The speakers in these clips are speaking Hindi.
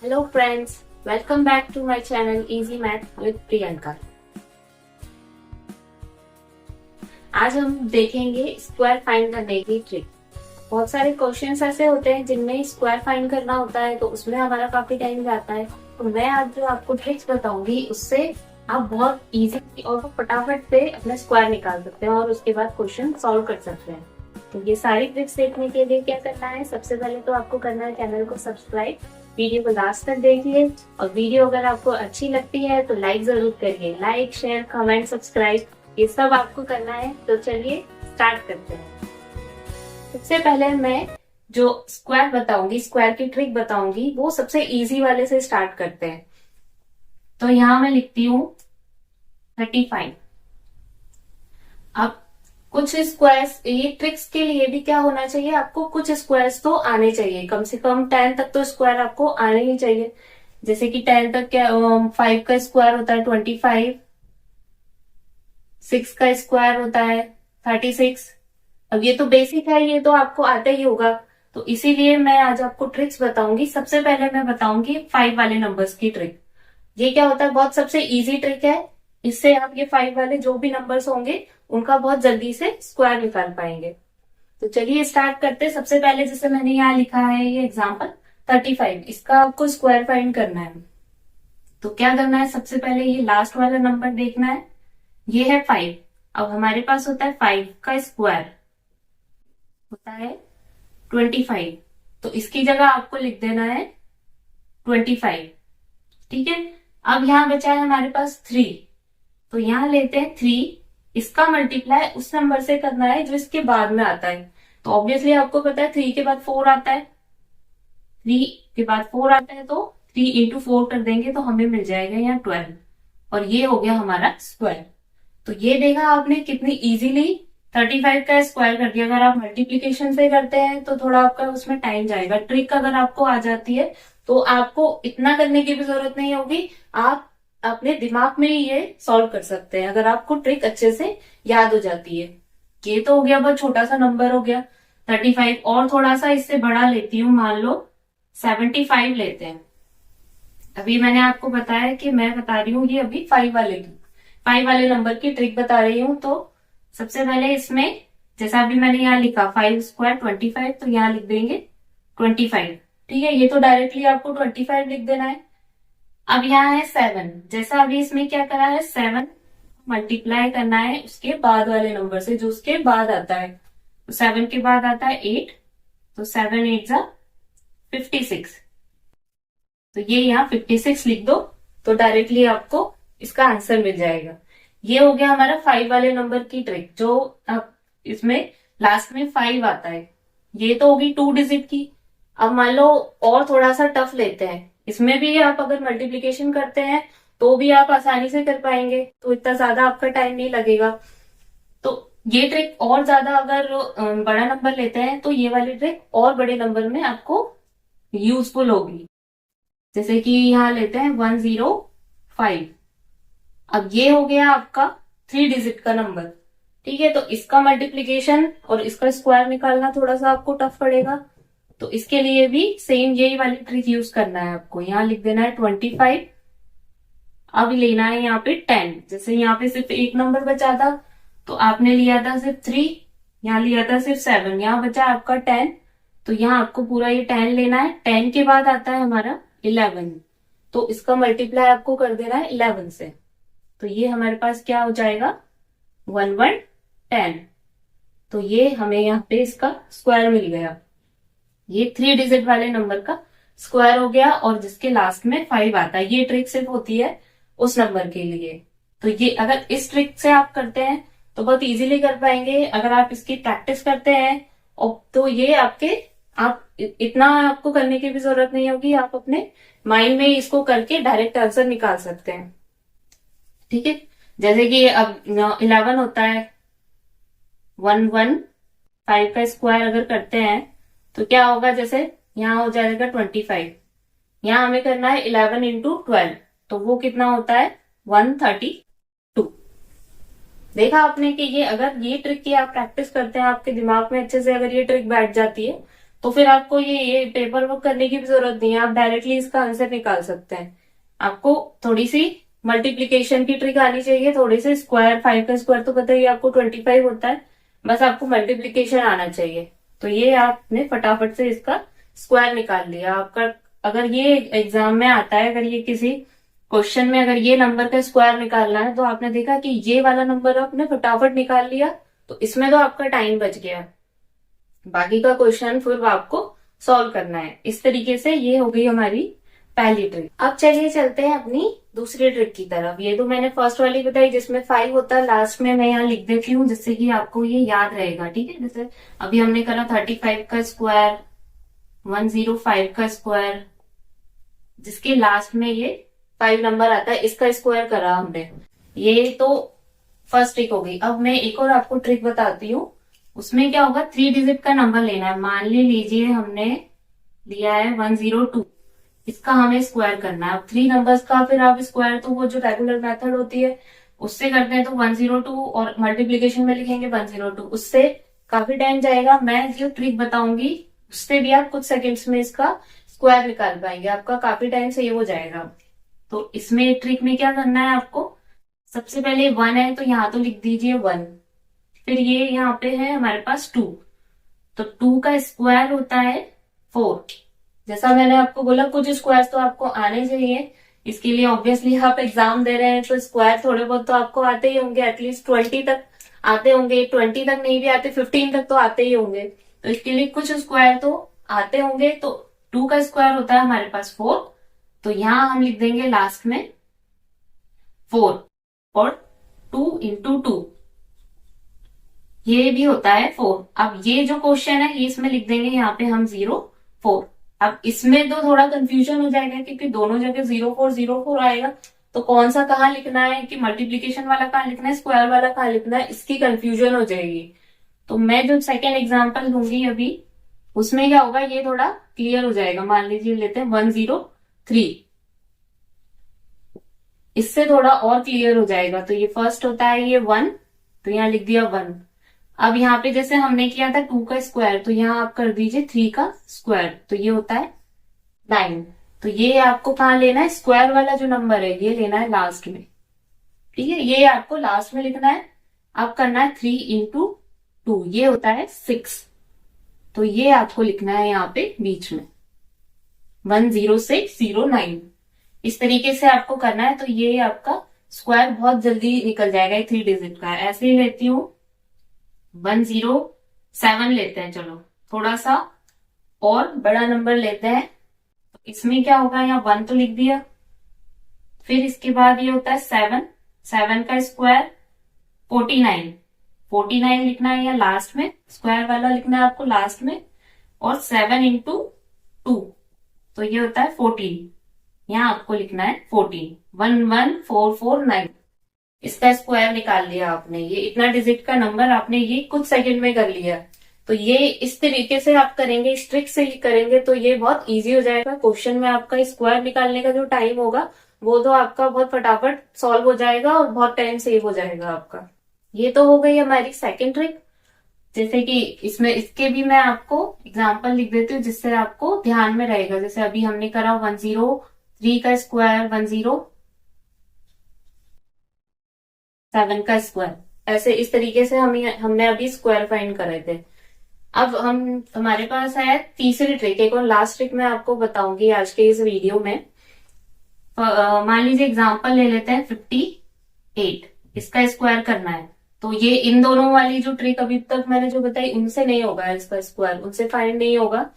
Hello friends, welcome back to my channel easy math with Priyanka. आज हम देखेंगे स्क्वायर फाइंड करने की ट्रिक। बहुत सारे क्वेश्चंस ऐसे होते हैं जिनमें स्क्वायर फाइंड करना होता है, तो उसमें हमारा काफी टाइम जाता है। तो मैं आज जो आपको ट्रिक्स बताऊंगी उससे आप बहुत इजी और फटाफट से अपना स्क्वायर निकाल सकते हैं और उसके बाद क्वेश्चन सॉल्व कर सकते हैं। तो ये सारी ट्रिक्स देखने के लिए क्या करना है, सबसे पहले तो आपको करना है चैनल को सब्सक्राइब, वीडियो को लास्ट तक देखिए और वीडियो अगर आपको अच्छी लगती है तो लाइक जरूर करिए। लाइक, शेयर, कमेंट, सब्सक्राइब ये सब आपको करना है। तो चलिए स्टार्ट करते हैं। सबसे पहले मैं जो स्क्वायर बताऊंगी, स्क्वायर की ट्रिक बताऊंगी, वो सबसे इजी वाले से स्टार्ट करते हैं। तो यहाँ मैं लिखती हूँ 35। अब कुछ स्क्वायर्स, ये ट्रिक्स के लिए भी क्या होना चाहिए, आपको कुछ स्क्वायर्स तो आने चाहिए, कम से कम 10 तक तो स्क्वायर आपको आने ही चाहिए। जैसे कि 10 तक क्या, 5 का स्क्वायर होता है 25, 6 का स्क्वायर होता है 36। अब ये तो बेसिक है, ये तो आपको आता ही होगा। तो इसीलिए मैं आज आपको ट्रिक्स बताऊंगी। सबसे पहले मैं बताऊंगी 5 वाले नंबर्स की ट्रिक। ये क्या होता है, बहुत सबसे इजी ट्रिक है। इससे आप ये 5 वाले जो भी नंबर्स होंगे उनका बहुत जल्दी से स्क्वायर निकाल पाएंगे। तो चलिए स्टार्ट करते हैं। सबसे पहले जैसे मैंने यहाँ लिखा है ये एग्जाम्पल 35, इसका आपको स्क्वायर फाइंड करना है। तो क्या करना है, सबसे पहले ये लास्ट वाला नंबर देखना है। ये है 5। अब हमारे पास होता है 5 का स्क्वायर होता है 25। तो इसकी जगह आपको लिख देना है 25। ठीक है। अब यहाँ बचा है हमारे पास 3। तो यहाँ लेते हैं 3, इसका मल्टीप्लाई उस नंबर से करना है जो इसके बाद में आता है। तो ऑब्वियसली आपको पता है 3 के बाद 4 आता है, 3 के बाद 4 आता है, तो 3 इंटू 4 कर देंगे तो हमें मिल जाएगा यहाँ 12। और ये हो गया हमारा स्क्वायर। तो ये देखा आपने कितनी इजीली 35 का स्क्वायर कर दिया। अगर आप मल्टीप्लीकेशन से करते हैं तो थोड़ा आपका उसमें टाइम जाएगा। ट्रिक अगर आपको आ जाती है तो आपको इतना करने की भी जरूरत नहीं होगी, आप अपने दिमाग में ही ये सॉल्व कर सकते हैं अगर आपको ट्रिक अच्छे से याद हो जाती है। ये तो हो गया, बहुत छोटा सा नंबर हो गया 35। और थोड़ा सा इससे बड़ा लेती हूँ, मान लो 75 लेते हैं। अभी मैंने आपको बताया कि मैं बता रही हूँ ये अभी 5 वाले नंबर की ट्रिक बता रही हूँ। तो सबसे पहले इसमें जैसा अभी मैंने यहाँ लिखा 5 स्क्वायर 25, तो यहाँ लिख देंगे 25। ठीक है, ये तो डायरेक्टली आपको 25 लिख देना है। अब यहाँ है 7, जैसा अभी इसमें क्या करा है 7 मल्टीप्लाई करना है उसके बाद वाले नंबर से जो उसके बाद आता है। तो 7 के बाद आता है 8, तो 7 8 जा 56। तो ये यहाँ 56 लिख दो तो डायरेक्टली आपको इसका आंसर मिल जाएगा। ये हो गया हमारा 5 वाले नंबर की ट्रिक, जो अब इसमें लास्ट में 5 आता है। ये तो होगी 2 डिजिट की। अब मान लो और थोड़ा सा टफ लेते हैं, इसमें भी आप अगर मल्टीप्लीकेशन करते हैं तो भी आप आसानी से कर पाएंगे, तो इतना ज्यादा आपका टाइम नहीं लगेगा। तो ये ट्रिक और ज्यादा अगर बड़ा नंबर लेते हैं तो ये वाली ट्रिक और बड़े नंबर में आपको यूजफुल होगी। जैसे कि यहाँ लेते हैं 105। अब ये हो गया आपका 3 डिजिट का नंबर। ठीक है, तो इसका मल्टीप्लीकेशन और इसका स्क्वायर निकालना थोड़ा सा आपको टफ पड़ेगा। तो इसके लिए भी सेम यही वाली ट्रिक यूज करना है आपको। यहाँ लिख देना है 25। अब लेना है यहाँ पे 10। जैसे यहाँ पे सिर्फ एक नंबर बचा था तो आपने लिया था सिर्फ 3, यहाँ लिया था सिर्फ 7, यहाँ बचा आपका 10। तो यहाँ आपको पूरा ये 10 लेना है। 10 के बाद आता है हमारा 11, तो इसका मल्टीप्लाई आपको कर देना है 11 से। तो ये हमारे पास क्या हो जाएगा 1110। तो ये हमें यहाँ पे इसका स्क्वायर मिल गया। ये 3 डिजिट वाले नंबर का स्क्वायर हो गया और जिसके लास्ट में 5 आता है। ये ट्रिक सिर्फ होती है उस नंबर के लिए। तो ये अगर इस ट्रिक से आप करते हैं तो बहुत इजीली कर पाएंगे। अगर आप इसकी प्रैक्टिस करते हैं और तो ये आप इतना आपको करने की भी जरूरत नहीं होगी, आप अपने माइंड में इसको करके डायरेक्ट आंसर निकाल सकते हैं। ठीक है, जैसे कि अब 11 होता है 115 का स्क्वायर अगर करते हैं तो क्या होगा, जैसे यहाँ हो जाएगा 25, यहाँ हमें करना है 11 इंटू 12, तो वो कितना होता है 132। देखा आपने कि ये अगर ये ट्रिक की आप प्रैक्टिस करते हैं, आपके दिमाग में अच्छे से अगर ये ट्रिक बैठ जाती है तो फिर आपको ये पेपर वर्क करने की भी जरूरत नहीं है, आप डायरेक्टली इसका आंसर निकाल सकते हैं। आपको थोड़ी सी मल्टीप्लीकेशन की ट्रिक आनी चाहिए, थोड़ी सी स्क्वायर, 5 का स्क्वायर तो पता ही है आपको 25 होता है, बस आपको मल्टीप्लीकेशन आना चाहिए। तो ये आपने फटाफट से इसका स्क्वायर निकाल लिया आपका। अगर ये एग्जाम में आता है, अगर ये किसी क्वेश्चन में अगर ये नंबर का स्क्वायर निकालना है, तो आपने देखा कि ये वाला नंबर आपने फटाफट निकाल लिया, तो इसमें तो आपका टाइम बच गया। बाकी का क्वेश्चन फिर आपको सॉल्व करना है। इस तरीके से ये हो गई हमारी पहली ट्रिक। अब चलिए चलते हैं अपनी दूसरी ट्रिक की तरफ। ये तो मैंने फर्स्ट वाली बताई जिसमें 5 होता है, लास्ट में मैं यहाँ लिख देती हूँ जिससे कि आपको ये याद रहेगा, ठीक है। जैसे अभी हमने करा 35 का स्क्वायर, 105 का स्क्वायर, जिसके लास्ट में ये 5 नंबर आता है, इसका स्क्वायर करा हमने। ये तो फर्स्ट ट्रिक हो गई। अब मैं एक और आपको ट्रिक बताती हूँ। उसमें क्या होगा, 3 डिजिट का नंबर लेना है। मान लीजिए हमने लिया है 102, इसका हमें स्क्वायर करना है। अब 3 नंबर्स का फिर आप स्क्वायर तो वो जो रेगुलर मेथड होती है उससे करते हैं, तो 102 और मल्टीप्लीकेशन में लिखेंगे 102, उससे काफी टाइम जाएगा। मैं जो ट्रिक बताऊंगी उससे भी आप कुछ सेकेंड्स में इसका स्क्वायर निकाल पाएंगे, आपका काफी टाइम सेव हो जाएगा। तो इसमें ट्रिक में क्या करना है आपको, सबसे पहले 1 है तो यहाँ तो लिख दीजिए 1, फिर ये यहाँ पे है हमारे पास 2, तो 2 का स्क्वायर होता है 4। जैसा मैंने आपको बोला कुछ स्क्वायर तो आपको आने चाहिए, इसके लिए ऑब्वियसली आप एग्जाम दे रहे हैं तो स्क्वायर थोड़े बहुत तो आपको आते ही होंगे, एटलीस्ट 20 तक आते होंगे, 20 तक नहीं भी आते 15 तक तो आते ही होंगे। तो इसके लिए कुछ स्क्वायर तो आते होंगे। तो 2 का स्क्वायर होता है हमारे पास 4, तो यहां हम लिख देंगे लास्ट में 4, और 2 इंटू 2 ये भी होता है 4। अब ये जो क्वेश्चन है ये इसमें लिख देंगे यहाँ पे हम 04। अब इसमें तो थोड़ा कंफ्यूजन हो जाएगा क्योंकि दोनों जगह 04 आएगा, तो कौन सा कहाँ लिखना है, कि मल्टीप्लीकेशन वाला कहाँ लिखना है, स्क्वायर वाला कहाँ लिखना है, इसकी कंफ्यूजन हो जाएगी। तो मैं जो सेकेंड एग्जाम्पल दूंगी अभी उसमें क्या होगा, ये थोड़ा क्लियर हो जाएगा। मान लीजिए लेते हैं 103, इससे थोड़ा और क्लियर हो जाएगा। तो ये फर्स्ट होता है ये 1, तो यहाँ लिख दिया 1। अब यहाँ पे जैसे हमने किया था 2 का स्क्वायर, तो यहाँ आप कर दीजिए 3 का स्क्वायर, तो ये होता है 9। तो ये आपको कहाँ लेना है, स्क्वायर वाला जो नंबर है ये लेना है लास्ट में, ठीक है, ये आपको लास्ट में लिखना है। अब करना है 3 इंटू 2, ये होता है 6, तो ये आपको लिखना है यहाँ पे बीच में 10609। इस तरीके से आपको करना है, तो ये आपका स्क्वायर बहुत जल्दी निकल जाएगा। 3 डिजिट का ऐसे ही लेती हूँ 107 लेते हैं, चलो थोड़ा सा और बड़ा नंबर लेते हैं। तो इसमें क्या होगा, यहाँ 1 तो लिख दिया, फिर इसके बाद ये होता है 7, 7 का स्क्वायर 49, 49 लिखना है या लास्ट में, स्क्वायर वाला लिखना है आपको लास्ट में, और 7 इंटू 2, तो ये होता है 14, यहाँ आपको लिखना है 14, 11449। इसका स्क्वायर निकाल लिया आपने, ये इतना डिजिट का नंबर आपने ये कुछ सेकंड में कर लिया। तो ये इस तरीके से आप करेंगे, इस ट्रिक से ही करेंगे तो ये बहुत इजी हो जाएगा। क्वेश्चन में आपका स्क्वायर निकालने का जो टाइम होगा वो तो आपका बहुत फटाफट सॉल्व हो जाएगा और बहुत टाइम सेव हो जाएगा आपका। ये तो हो गई हमारी सेकेंड ट्रिक। जैसे कि इसमें इसके भी मैं आपको एग्जाम्पल लिख देती हूँ जिससे आपको ध्यान में रहेगा। जैसे अभी हमने करा 103 का स्क्वायर, 107 का स्क्वायर, ऐसे इस तरीके से हमने अभी स्क्वायर फाइंड करे थे। अब हमारे पास है तीसरी ट्रिक, एक और लास्ट ट्रिक मैं आपको बताऊंगी आज के इस वीडियो में। मान लीजिए एग्जाम्पल ले लेते हैं 58, इसका स्क्वायर करना है। तो ये इन दोनों वाली जो ट्रिक अभी तक मैंने जो बताई उनसे नहीं होगा, इसका स्क्वायर उनसे फाइंड नहीं होगा।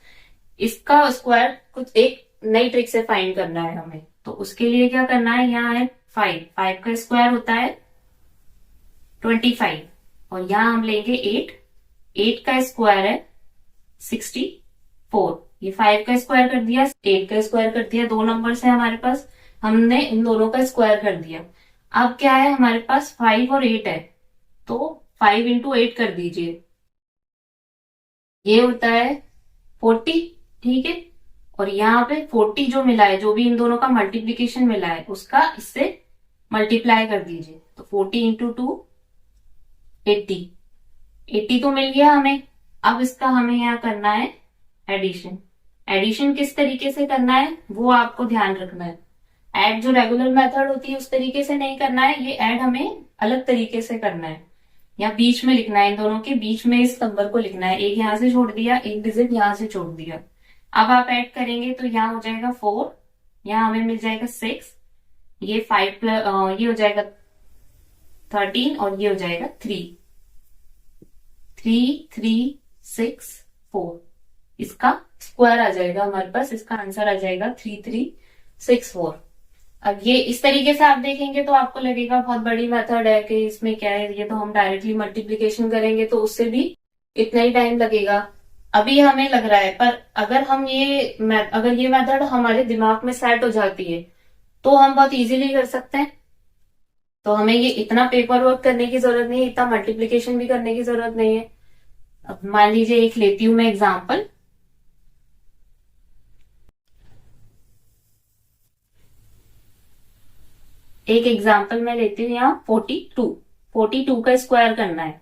इसका स्क्वायर कुछ एक नई ट्रिक से फाइंड करना है हमें। तो उसके लिए क्या करना है, यहाँ है 5, 5 का स्क्वायर होता है 25, और यहाँ हम लेंगे 8, 8 का स्क्वायर है 64। ये 5 का स्क्वायर कर दिया, 8 का स्क्वायर कर दिया, 2 नंबर है हमारे पास, हमने इन दोनों का स्क्वायर कर दिया। अब क्या है हमारे पास 5 और 8 है, तो 5 इंटू 8 कर दीजिए, ये होता है 40, ठीक है। और यहाँ पे 40 जो मिला है, जो भी इन दोनों का मल्टीप्लीकेशन मिला है उसका इससे मल्टीप्लाई कर दीजिए। तो 40 इंटू 2 80, 80 तो मिल गया हमें। अब इसका हमें यहाँ करना है एडिशन। एडिशन किस तरीके से करना है वो आपको ध्यान रखना है। ऐड जो रेगुलर मेथड होती है उस तरीके से नहीं करना है, ये ऐड हमें अलग तरीके से करना है। या बीच में लिखना है, इन दोनों के बीच में इस नंबर को लिखना है। एक यहां से छोड़ दिया, एक डिजिट यहां से छोड़ दिया। अब आप ऐड करेंगे तो यहाँ हो जाएगा 4, यहाँ हमें मिल जाएगा 6, ये 5 प्लस ये हो जाएगा 13 और ये हो जाएगा 3। 3 3 6 4 इसका स्क्वायर आ जाएगा हमारे पास, इसका आंसर आ जाएगा 3 3 6 4। अब ये इस तरीके से आप देखेंगे तो आपको लगेगा बहुत बड़ी मेथड है कि इसमें क्या है, ये तो हम डायरेक्टली मल्टीप्लीकेशन करेंगे तो उससे भी इतना ही टाइम लगेगा, अभी हमें लग रहा है। पर अगर ये मेथड हमारे दिमाग में सेट हो जाती है तो हम बहुत इजीली कर सकते हैं। तो हमें ये इतना पेपर वर्क करने की जरूरत नहीं है, इतना मल्टीप्लीकेशन भी करने की जरूरत नहीं है। अब मान लीजिए एक लेती हूं मैं एग्जाम्पल। एक एग्जाम्पल मैं लेती हूँ यहाँ 42 का स्क्वायर करना है,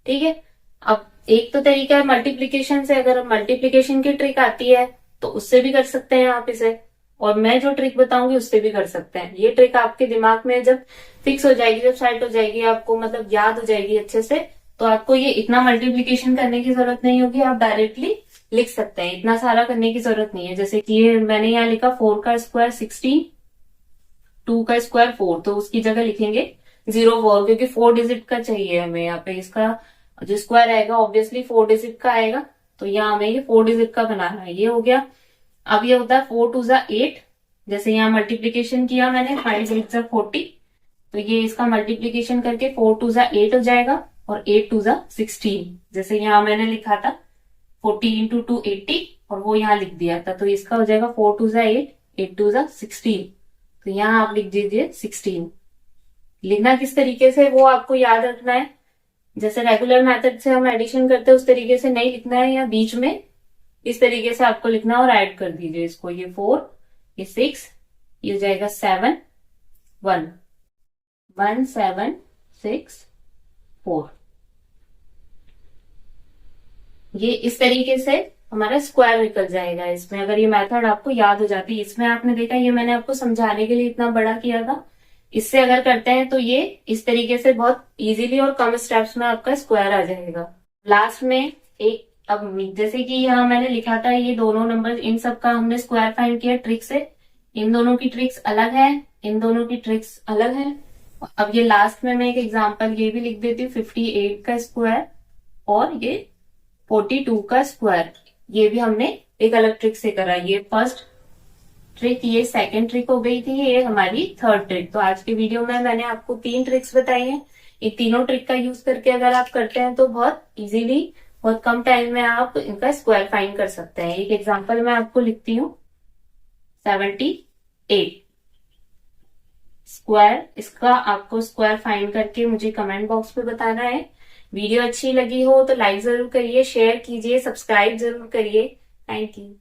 ठीक है। अब एक तो तरीका है मल्टीप्लीकेशन से, अगर मल्टीप्लीकेशन की ट्रिक आती है तो उससे भी कर सकते हैं आप इसे, और मैं जो ट्रिक बताऊंगी उससे भी कर सकते हैं। ये ट्रिक आपके दिमाग में जब फिक्स हो जाएगी, जब सेट हो जाएगी, आपको मतलब याद हो जाएगी अच्छे से, तो आपको ये इतना मल्टीप्लीकेशन करने की जरूरत नहीं होगी, आप डायरेक्टली लिख सकते हैं। इतना सारा करने की जरूरत नहीं है। जैसे कि ये मैंने यहाँ लिखा 4 का स्क्वायर 16, 2 का स्क्वायर 4, तो उसकी जगह लिखेंगे 0 4, क्योंकि 4 डिजिट का चाहिए हमें यहाँ पे। इसका जो स्क्वायर आएगा ऑब्वियसली 4 डिजिट का आएगा, तो यहाँ हमें ये 4 डिजिट का बनाना है। ये हो गया। अब ये होता है 4 2 जा 8, जैसे यहाँ मल्टीप्लीकेशन किया मैंने 5 8 जा 40, तो ये इसका मल्टीप्लीकेशन करके 4 2 जा 8 हो जाएगा और 8 2 जा 16, जैसे यहाँ मैंने लिखा था 40 इंटू 2 80 और वो यहाँ लिख दिया था, तो इसका हो जाएगा 4 2 जा 8, 8 2 जा 16, तो यहाँ आप लिख दीजिए 16। लिखना किस तरीके से वो आपको याद रखना है। जैसे रेगुलर मेथड से हम एडिशन करते हैं उस तरीके से नहीं लिखना है, या बीच में इस तरीके से आपको लिखना है और ऐड कर दीजिए इसको। ये 4, ये 6, ये हो जाएगा 7 1 1 7 6 4। ये इस तरीके से हमारा स्क्वायर निकल जाएगा इसमें, अगर ये मेथड आपको याद हो जाती है। इसमें आपने देखा ये मैंने आपको समझाने के लिए इतना बड़ा किया था, इससे अगर करते हैं तो ये इस तरीके से बहुत इजीली और कम स्टेप्स में आपका स्क्वायर आ जाएगा। लास्ट में एक, अब जैसे कि यहाँ मैंने लिखा था ये दोनों नंबर, इन सब का हमने स्क्वायर फाइंड किया ट्रिक से। इन दोनों की ट्रिक्स अलग है, इन दोनों की ट्रिक्स अलग है। अब ये लास्ट में मैं एक एग्जाम्पल ये भी लिख देती हूँ, 58 का स्क्वायर और ये 42 का स्क्वायर, ये भी हमने एक अलग ट्रिक से करा। ये फर्स्ट ट्रिक, ये सेकंड ट्रिक हो गई थी, ये हमारी थर्ड ट्रिक। तो आज के वीडियो में मैंने आपको 3 ट्रिक्स बताई हैं। ये तीनों ट्रिक का यूज करके अगर आप करते हैं तो बहुत इजीली, बहुत कम टाइम में आप इनका स्क्वायर फाइंड कर सकते हैं। एक एग्जांपल मैं आपको लिखती हूँ 78 स्क्वायर, इसका आपको स्क्वायर फाइंड करके मुझे कमेंट बॉक्स पे बताना है। वीडियो अच्छी लगी हो तो लाइक जरूर करिए, शेयर कीजिए, सब्सक्राइब जरूर करिए। Thank you.